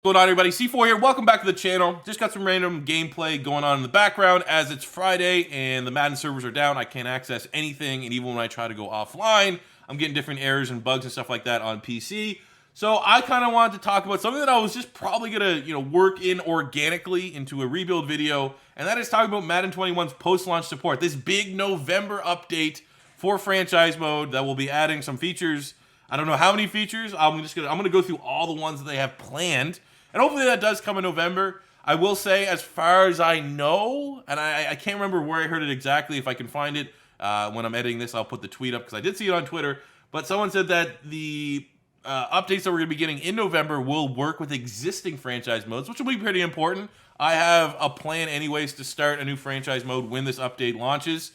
What's going on, everybody? C4 here. Welcome back to the channel. Just got some random gameplay going on in the background as it's Friday and the Madden servers are down. I can't access anything, and even when I try to go offline, I'm getting different errors and bugs and stuff like that on PC. So I kind of wanted to talk about something that I was just probably gonna, work in organically into a rebuild video, and that is talking about Madden 21's post-launch support. This big November update for franchise mode that will be adding some features. I don't know how many features. I'm gonna go through all the ones that they have planned. And hopefully that does come in November. I will say, as far as I know, and I can't remember where I heard it exactly. If I can find it when I'm editing this, I'll put the tweet up because I did see it on Twitter. But someone said that the updates that we're going to be getting in November will work with existing franchise modes, which will be pretty important. I have a plan anyways to start a new franchise mode when this update launches.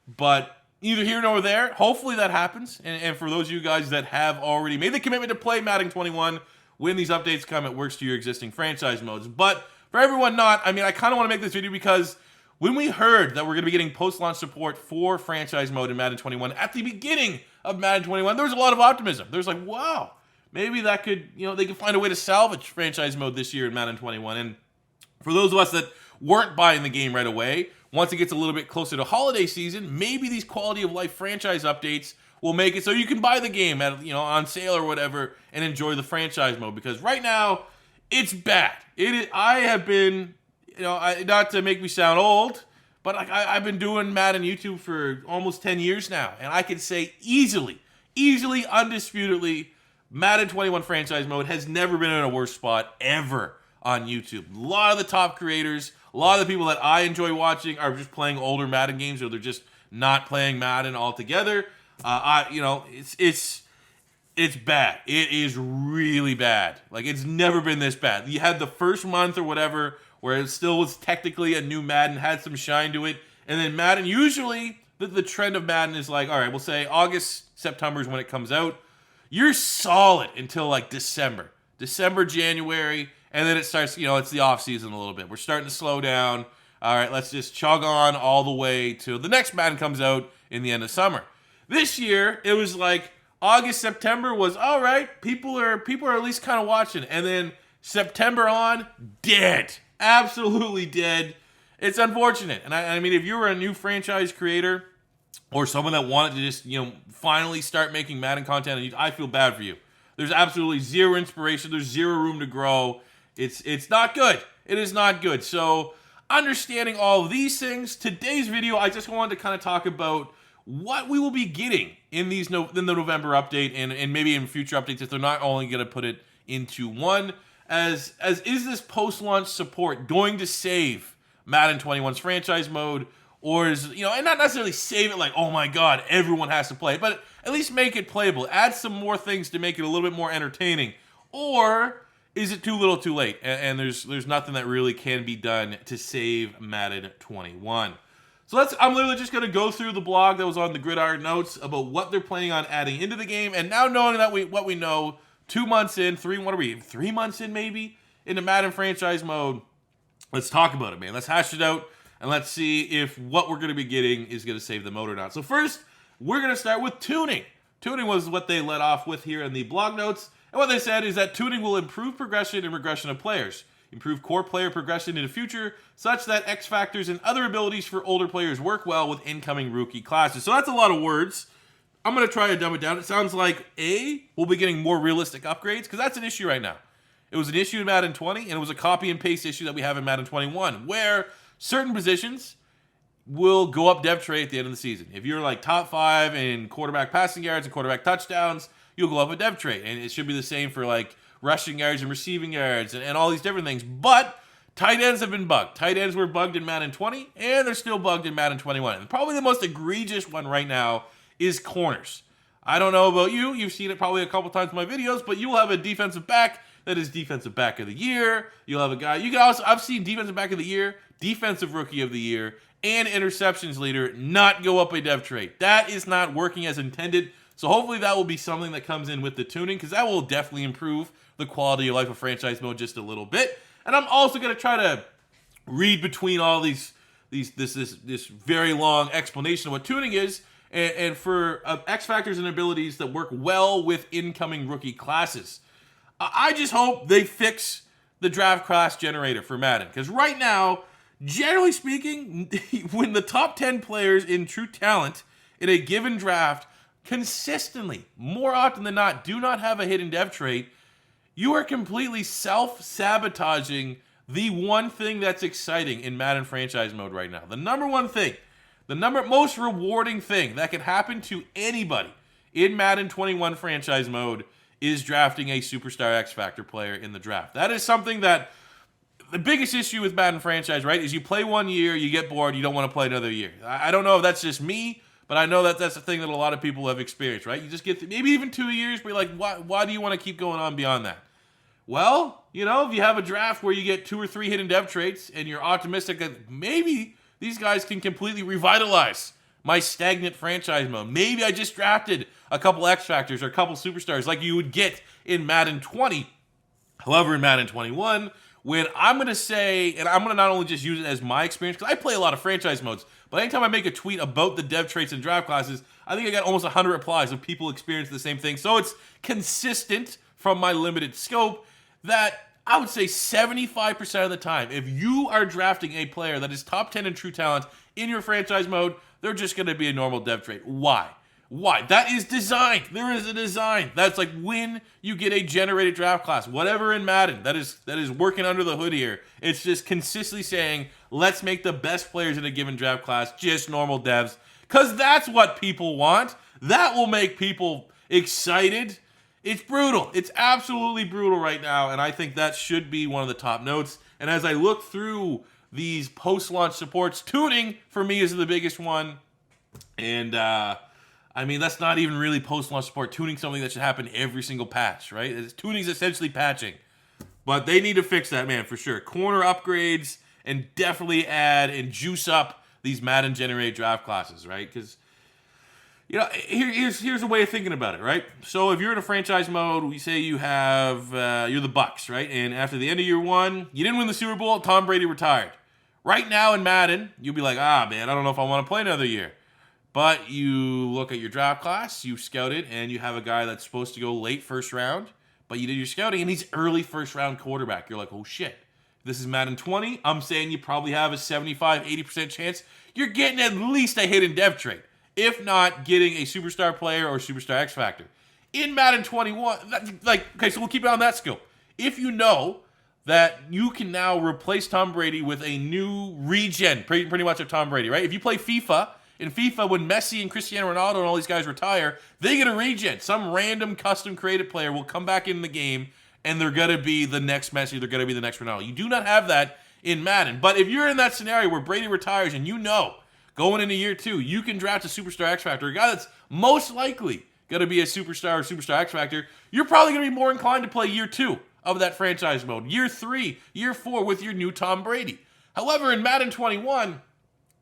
But neither here nor there. Hopefully that happens. And for those of you guys that have already made the commitment to play Madden 21, when these updates come, it works to your existing franchise modes. But for everyone not, I kind of want to make this video because when we heard that we're going to be getting post-launch support for franchise mode in Madden 21 at the beginning of Madden 21, there was a lot of optimism. There's like, wow, maybe that could, they could find a way to salvage franchise mode this year in Madden 21. And for those of us that weren't buying the game right away, once it gets a little bit closer to holiday season, maybe these quality of life franchise updates will make it so you can buy the game at on sale or whatever and enjoy the franchise mode, because right now it's bad. I have been, not to make me sound old, but I've been doing Madden YouTube for almost 10 years now, and I can say easily, undisputedly, Madden 21 franchise mode has never been in a worse spot ever on YouTube. A lot of the top creators, a lot of the people that I enjoy watching are just playing older Madden games, or they're just not playing Madden altogether. It's bad. It is really bad. Like, it's never been this bad. You had the first month or whatever where it still was technically a new Madden, had some shine to it, and then Madden, usually the trend of Madden is like, all right, we'll say August, September is when it comes out. You're solid until like December, January, and then it starts, it's the off season a little bit. We're starting to slow down. All right, let's just chug on all the way till the next Madden comes out in the end of summer. This year, it was like August, September was all right. People are at least kind of watching. And then September on, dead. Absolutely dead. It's unfortunate. And I mean, if you were a new franchise creator or someone that wanted to just, finally start making Madden content, I feel bad for you. There's absolutely zero inspiration. There's zero room to grow. It's not good. It is not good. So, understanding all of these things, today's video, I just wanted to kind of talk about what we will be getting in the November update and maybe in future updates if they're not only going to put it into one. As is this post-launch support going to save Madden 21's franchise mode, or is, and not necessarily save it like, oh my god, everyone has to play it, but at least make it playable. Add some more things to make it a little bit more entertaining. Or is it too little too late? And there's nothing that really can be done to save Madden 21. So I'm literally just going to go through the blog that was on the Gridiron Notes about what they're planning on adding into the game. And now knowing that what we know, 2 months in, 3 months in maybe, into Madden franchise mode, let's talk about it, man. Let's hash it out, and let's see if what we're going to be getting is going to save the mode or not. So first, we're going to start with tuning. Tuning was what they led off with here in the blog notes. And what they said is that tuning will improve progression and regression of players, improve core player progression in the future, such that X factors and other abilities for older players work well with incoming rookie classes. So that's a lot of words. I'm going to try to dumb it down. It sounds like, we'll be getting more realistic upgrades, because that's an issue right now. It was an issue in Madden 20, and it was a copy and paste issue that we have in Madden 21, where certain positions will go up dev trait at the end of the season. If you're like top 5 in quarterback passing yards and quarterback touchdowns, you'll go up a dev trait, and it should be the same for like rushing yards and receiving yards and all these different things. But tight ends have been bugged. Tight ends were bugged in Madden 20, and they're still bugged in Madden 21. And probably the most egregious one right now is corners. I don't know about you. You've seen it probably a couple times in my videos, but you will have a defensive back that is defensive back of the year. You'll have a guy. I've seen defensive back of the year, defensive rookie of the year, and interceptions leader not go up a dev trait. That is not working as intended. So hopefully that will be something that comes in with the tuning, because that will definitely improve the quality of life of franchise mode just a little bit. And I'm also going to try to read between all this very long explanation of what tuning is, and for X factors and abilities that work well with incoming rookie classes. I just hope they fix the draft class generator for Madden. Because right now, generally speaking, when the top 10 players in true talent in a given draft consistently, more often than not, do not have a hidden dev trait, you are completely self-sabotaging the one thing that's exciting in Madden franchise mode right now. The number one thing, the most rewarding thing that can happen to anybody in Madden 21 franchise mode is drafting a Superstar X Factor player in the draft. That is something that the biggest issue with Madden franchise, right, is you play 1 year, you get bored, you don't want to play another year. I don't know if that's just me, but I know that that's a thing that a lot of people have experienced, right? You just get maybe even 2 years, but you're like, why do you want to keep going on beyond that? Well, you know, if you have a draft where you get 2 or 3 hidden dev traits and you're optimistic that maybe these guys can completely revitalize my stagnant franchise mode. Maybe I just drafted a couple X Factors or a couple Superstars like you would get in Madden 20. However, in Madden 21, when I'm going to say, and I'm going to not only just use it as my experience, because I play a lot of franchise modes, but anytime I make a tweet about the dev traits and draft classes, I think I got almost 100 replies of people experiencing the same thing. So it's consistent from my limited scope that I would say 75% of the time, if you are drafting a player that is top 10 in true talent in your franchise mode, they're just going to be a normal dev trait. Why? That is designed. There is a design. That's like when you get a generated draft class, whatever in Madden, that is working under the hood here. It's just consistently saying, let's make the best players in a given draft class just normal devs, because that's what people want. That will make people excited. It's brutal. It's absolutely brutal right now, and I think that should be one of the top notes. And as I look through these post-launch supports, tuning for me is the biggest one. And I mean, that's not even really post-launch support. Tuning something that should happen every single patch, right? Tuning is essentially patching. But they need to fix that, man, for sure. Corner upgrades and definitely add and juice up these Madden-generated draft classes, right? Because, you know, here's a way of thinking about it, right? So if you're in a franchise mode, we say you have, you're the Bucks, right? And after the end of year 1, you didn't win the Super Bowl, Tom Brady retired. Right now in Madden, you'll be like, man, I don't know if I want to play another year. But you look at your draft class, you scout it, and you have a guy that's supposed to go late first round, but you did your scouting, and he's early first round quarterback. You're like, oh shit, this is Madden 20. I'm saying you probably have a 75-80% chance you're getting at least a hidden dev trait, if not getting a superstar player or superstar X Factor. In Madden 21, okay, so we'll keep it on that scope. If you know that you can now replace Tom Brady with a new regen, pretty much of Tom Brady, right? If you play FIFA, in FIFA, when Messi and Cristiano Ronaldo and all these guys retire, they get a regen. Some random custom created player will come back in the game, and they're going to be the next Messi, they're going to be the next Ronaldo. You do not have that in Madden. But if you're in that scenario where Brady retires and you know, going into year 2, you can draft a Superstar X Factor, a guy that's most likely going to be a Superstar or Superstar X Factor, you're probably going to be more inclined to play year 2 of that franchise mode. Year 3, year 4 with your new Tom Brady. However, in Madden 21,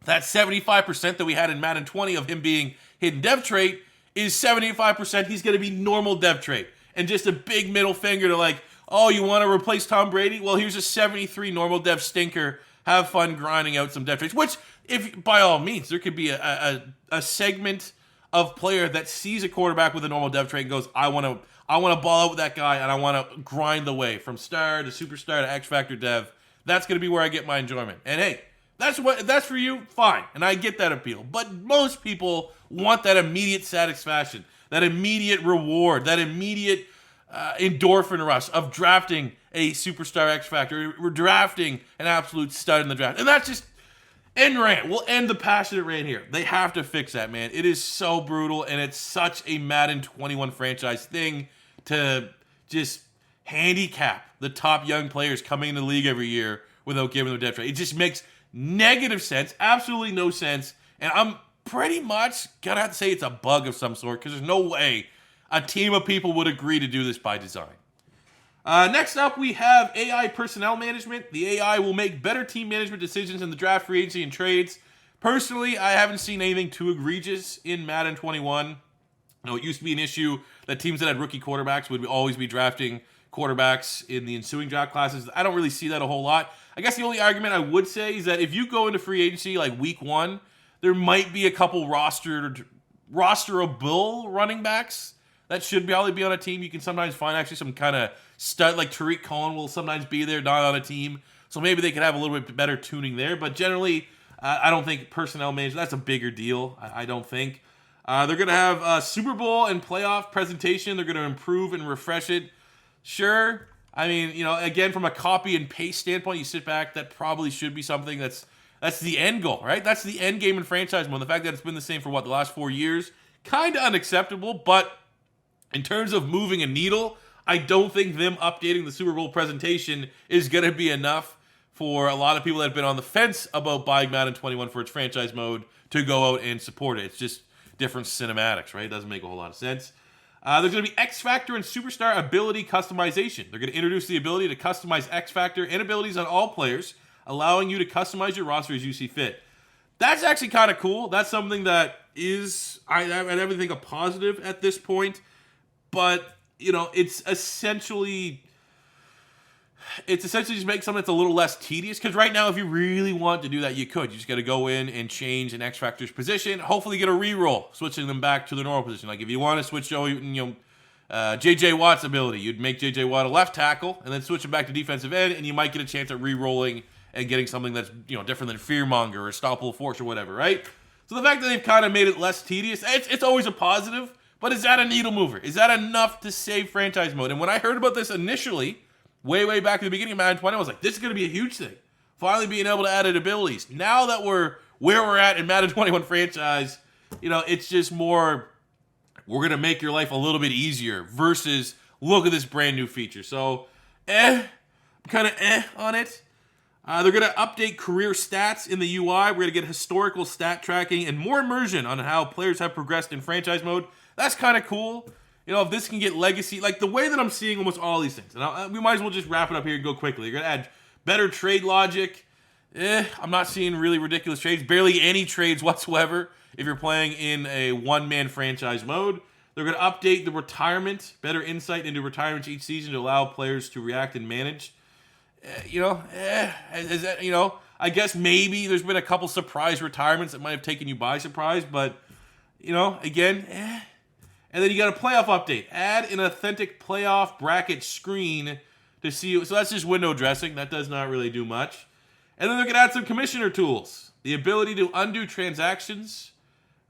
that 75% that we had in Madden 20 of him being hidden dev trait is 75% he's going to be normal dev trait. And just a big middle finger to like, oh, you want to replace Tom Brady? Well, here's a 73 normal dev stinker. Have fun grinding out some dev traits. Which, if by all means, there could be a segment of player that sees a quarterback with a normal dev trait and goes, I want to ball out with that guy and I want to grind the way from star to superstar to X Factor dev. That's going to be where I get my enjoyment. And hey, that's for you, fine. And I get that appeal. But most people want that immediate satisfaction, that immediate reward, that immediate endorphin rush of drafting a superstar X Factor, or drafting an absolute stud in the draft. And that's just end rant. We'll end the passionate rant here. They have to fix that, man. It is so brutal, and it's such a Madden 21 franchise thing to just handicap the top young players coming into the league every year without giving them a dev trait. It just makes negative sense, absolutely no sense, and I'm pretty much gonna have to say it's a bug of some sort, because there's no way a team of people would agree to do this by design. Next up, we have AI personnel management. The AI will make better team management decisions in the draft, free agency, and trades. Personally, I haven't seen anything too egregious in Madden 21. You know, it used to be an issue that teams that had rookie quarterbacks would always be drafting quarterbacks in the ensuing draft classes. I don't really see that a whole lot. I guess the only argument I would say is that if you go into free agency like week 1, there might be a couple rosterable running backs that should probably be on a team. You can sometimes find actually some kind of stud, like Tariq Cohen will sometimes be there, not on a team. So maybe they could have a little bit better tuning there. But generally, I don't think personnel management, that's a bigger deal. I don't think. They're going to have a Super Bowl and playoff presentation. They're going to improve and refresh it. Sure. I mean, you know, again, from a copy and paste standpoint, you sit back, that probably should be something that's the end goal, right? That's the end game in franchise mode. The fact that it's been the same for, the last 4 years, kind of unacceptable. But in terms of moving a needle, I don't think them updating the Super Bowl presentation is going to be enough for a lot of people that have been on the fence about buying Madden 21 for its franchise mode to go out and support it. It's just different cinematics, right? It doesn't make a whole lot of sense. There's going to be X Factor and Superstar ability customization. They're going to introduce the ability to customize X Factor and abilities on all players, allowing you to customize your roster as you see fit. That's actually kind of cool. That's something that is, I never think, a positive at this point. But, you know, it's essentially just make something that's a little less tedious. Because right now, if you really want to do that, you could. You just got to go in and change an X Factor's position. Hopefully get a reroll, switching them back to the normal position. Like if you want to switch, J.J. Watt's ability, you'd make J.J. Watt a left tackle and then switch him back to defensive end, and you might get a chance at re-rolling and getting something that's, different than Fearmonger or Stoppable Force or whatever, right? So the fact that they've kind of made it less tedious, it's always a positive, but is that a needle mover? Is that enough to save franchise mode? And when I heard about this initially, way back at the beginning of Madden 20, I was like, this is going to be a huge thing. Finally being able to add abilities. Now that we're where we're at in Madden 21 franchise, it's just more, we're going to make your life a little bit easier versus look at this brand new feature. So, I'm kind of on it. They're going to update career stats in the UI. We're going to get historical stat tracking and more immersion on how players have progressed in franchise mode. That's kind of cool. If this can get legacy, like the way that I'm seeing almost all these things, and we might as well just wrap it up here and go quickly. You're going to add better trade logic. I'm not seeing really ridiculous trades. Barely any trades whatsoever if you're playing in a one-man franchise mode. They're going to update the retirement, better insight into retirements each season to allow players to react and manage. I guess maybe there's been a couple surprise retirements that might have taken you by surprise, but, again, And then you got a playoff update. Add an authentic playoff bracket screen to see. So that's just window dressing. That does not really do much. And then they're going to add some commissioner tools. The ability to undo transactions.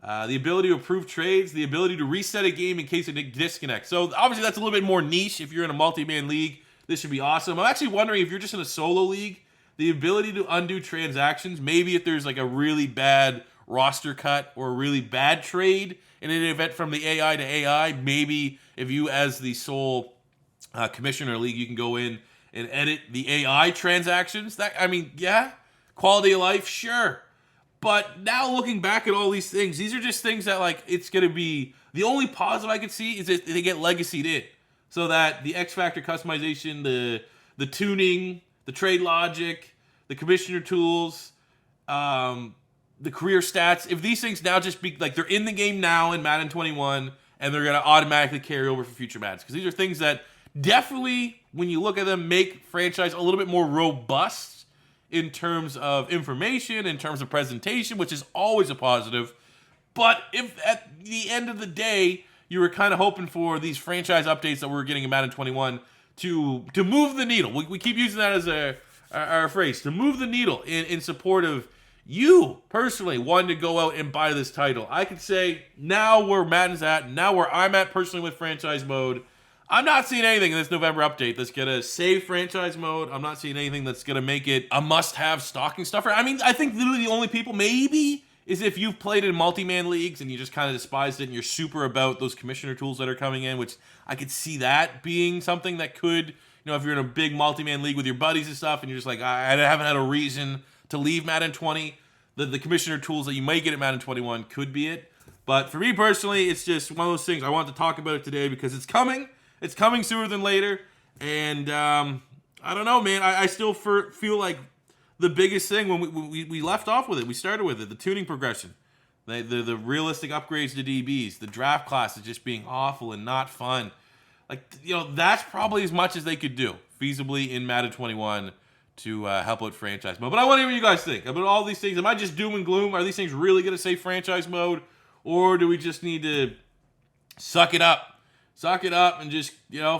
The ability to approve trades. The ability to reset a game in case of a disconnect. So obviously that's a little bit more niche. If you're in a multi-man league, this should be awesome. I'm actually wondering if you're just in a solo league, the ability to undo transactions. Maybe if there's like a really bad roster cut or a really bad trade in an event from the AI to AI, maybe if you as the sole commissioner league, you can go in and edit the AI transactions. Quality of life, sure. But now looking back at all these things, these are just things that it's going to be, the only positive I could see is that they get legacied in. So that the X Factor customization, the tuning, the trade logic, the commissioner tools, the career stats, if these things now just be they're in the game now in Madden 21 and they're going to automatically carry over for future Maddens. Because these are things that definitely, when you look at them, make franchise a little bit more robust in terms of information, in terms of presentation, which is always a positive. But if at the end of the day, you were kind of hoping for these franchise updates that we're getting in Madden 21 to move the needle. We keep using that as our phrase, to move the needle in support of you personally wanting to go out and buy this title. I could say now where Madden's at, now where I'm at personally with franchise mode, I'm not seeing anything in this November update that's going to save franchise mode. I'm not seeing anything that's going to make it a must-have stocking stuffer. I mean, I think literally the only people maybe is if you've played in multi-man leagues and you just kind of despised it and you're super about those commissioner tools that are coming in, which I could see that being something that could, if you're in a big multi-man league with your buddies and stuff and you're just like, I haven't had a reason to leave Madden 20, the commissioner tools that you might get at Madden 21 could be it. But for me personally, it's just one of those things. I want to talk about it today because it's coming. It's coming sooner than later. And I don't know, man. I still feel like the biggest thing when we left off with it, we started with it, the tuning progression, the realistic upgrades to DBs, the draft classes just being awful and not fun. That's probably as much as they could do feasibly in Madden 21 to help out franchise mode. But I want to hear what you guys think about all these things. Am I just doom and gloom? Are these things really going to save franchise mode? Or do we just need to suck it up, suck it up and just,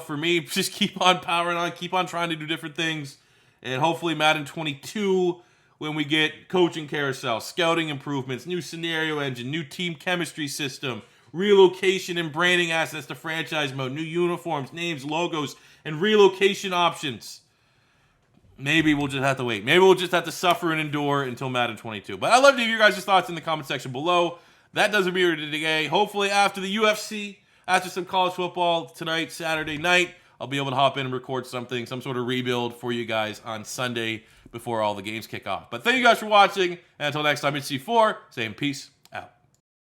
for me, just keep on powering on, keep on trying to do different things. And hopefully Madden 22, when we get coaching carousel, scouting improvements, new scenario engine, new team chemistry system, relocation and branding assets to franchise mode, new uniforms, names, logos, and relocation options. Maybe we'll just have to wait. Maybe we'll just have to suffer and endure until Madden 22. But I'd love to hear your guys' thoughts in the comment section below. That does it for today. Hopefully after the UFC, after some college football tonight, Saturday night, I'll be able to hop in and record something, some sort of rebuild for you guys on Sunday before all the games kick off. But thank you guys for watching. And until next time, it's C4 saying peace.